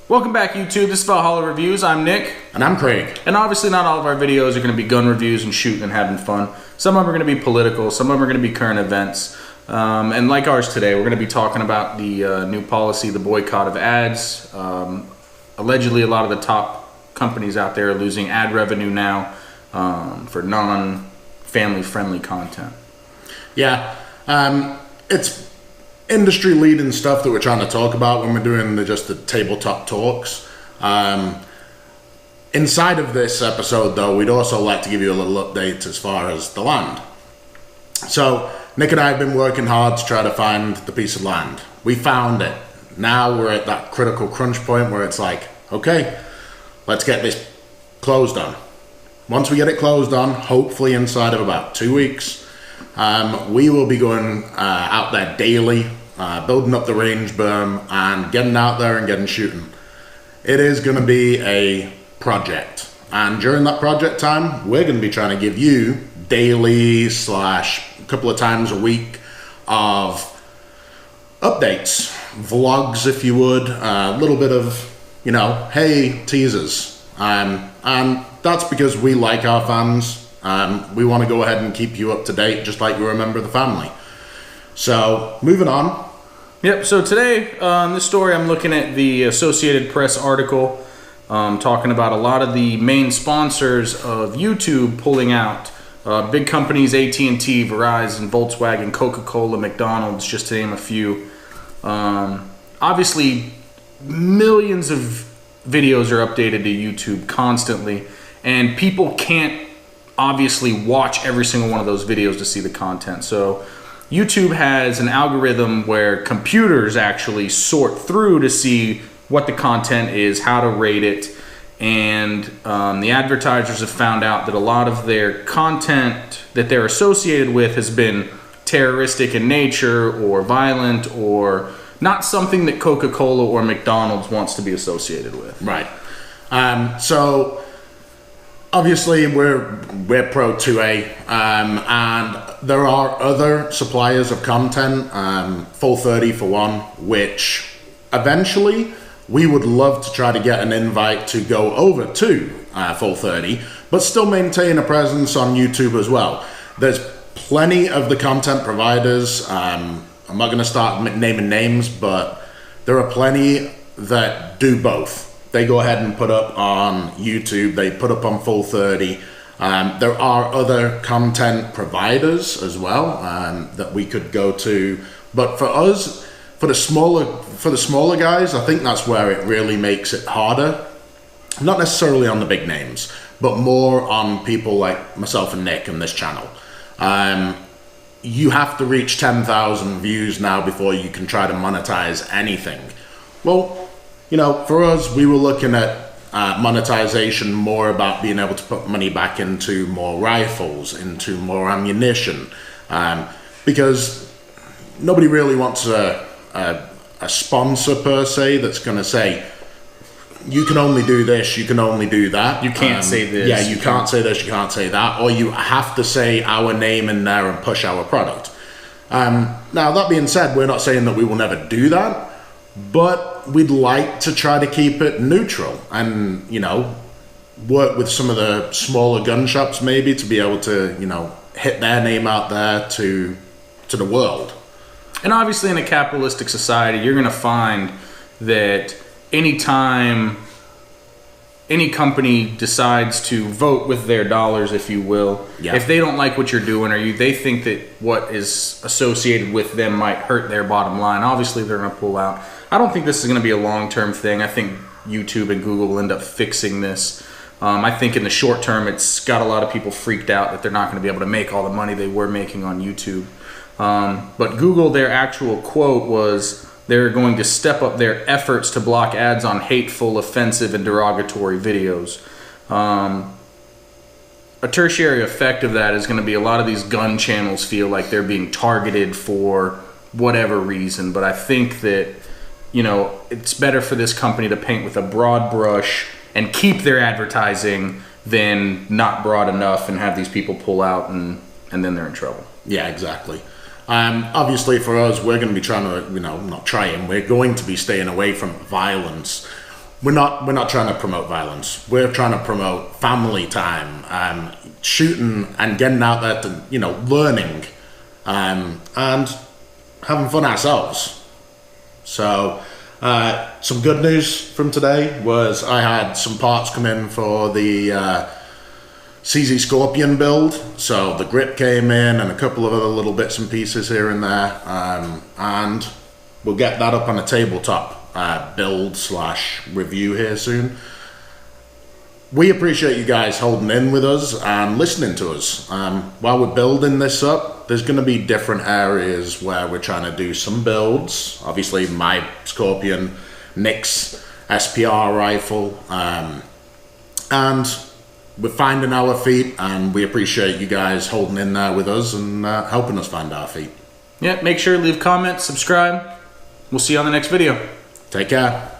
Welcome back, YouTube. This is Valhalla Reviews. I'm Nick. And I'm Craig. And obviously not all of our videos are going to be gun reviews and shooting and having fun. Some of them are going to be political. Some of them are going to be current events. And like ours today, we're going to be talking about the new policy, the boycott of ads. Allegedly, a lot of the top companies out there are losing ad revenue now for non-family friendly content. Yeah, it's industry leading stuff that we're trying to talk about when we're doing the tabletop talks. Inside of this episode, though, we'd also like to give you a little update as far as the land. So Nick and I have been working hard to try to find the piece of land. We found it. Now we're at that critical crunch point where it's like, okay, let's get this closed on. Once we get it closed on, hopefully inside of about 2 weeks, we will be going out there daily, building up the range berm and getting out there and getting shooting. It is going to be a project, and during that project time, we're going to be trying to give you daily / a couple of times a week of updates, vlogs if you would, a little bit of, hey, teasers, and that's because we like our fans. We want to go ahead and keep you up to date, just like you're a member of the family. So, moving on. Yep, so today, this story, I'm looking at the Associated Press article talking about a lot of the main sponsors of YouTube pulling out. Big companies, AT&T, Verizon, Volkswagen, Coca-Cola, McDonald's, just to name a few. Obviously, millions of videos are updated to YouTube constantly, and people can't obviously watch every single one of those videos to see the content. So YouTube has an algorithm where computers actually sort through to see what the content is, how to rate it, and the advertisers have found out that a lot of their content that they're associated with has been terroristic in nature or violent or not something that Coca-Cola or McDonald's wants to be associated with. Right. So obviously, we're pro 2A, and there are other suppliers of content, Full 30 for one, which eventually we would love to try to get an invite to go over to Full 30, but still maintain a presence on YouTube as well. There's plenty of the content providers. I'm not going to start naming names, but there are plenty that do both. They go ahead and put up on YouTube, they put up on Full 30. There are other content providers as well that we could go to. But for us, for the smaller guys, I think that's where it really makes it harder. Not necessarily on the big names, but more on people like myself and Nick and this channel. You have to reach 10,000 views now before you can try to monetize anything. Well, for us, we were looking at monetization more about being able to put money back into more rifles, into more ammunition, because nobody really wants a sponsor per se that's going to say, you can only do this, you can only do that. You can't say this. Yeah, you can't say this, you can't say that, or you have to say our name in there and push our product. Now, that being said, we're not saying that we will never do that, but we'd like to try to keep it neutral and, work with some of the smaller gun shops maybe to be able to, hit their name out there to the world. And obviously in a capitalistic society, you're going to find that anytime any company decides to vote with their dollars, if you will, if they don't like what you're doing or they think that what is associated with them might hurt their bottom line, obviously they're going to pull out. I don't think this is going to be a long-term thing. I think YouTube and Google will end up fixing this. I think in the short term, it's got a lot of people freaked out that they're not going to be able to make all the money they were making on YouTube. But Google, their actual quote was, they're going to step up their efforts to block ads on hateful, offensive, and derogatory videos. A tertiary effect of that is going to be a lot of these gun channels feel like they're being targeted for whatever reason. But I think that, it's better for this company to paint with a broad brush and keep their advertising than not broad enough and have these people pull out and then they're in trouble. Yeah, exactly. Obviously for us, we're going to be trying to, we're going to be staying away from violence. we're not trying to promote violence. We're trying to promote family time, shooting and getting out there to, you know, learning, and having fun ourselves. So some good news from today was I had some parts come in for the CZ Scorpion build. So the grip came in and a couple of other little bits and pieces here and there, and we'll get that up on a tabletop build / review here soon. We appreciate you guys holding in with us and listening to us. While we're building this up, there's going to be different areas where we're trying to do some builds. Obviously my Scorpion, Nick's SPR rifle, and we're finding our feet, and we appreciate you guys holding in there with us and helping us find our feet. Yeah, make sure to leave comments, subscribe. We'll see you on the next video. Take care.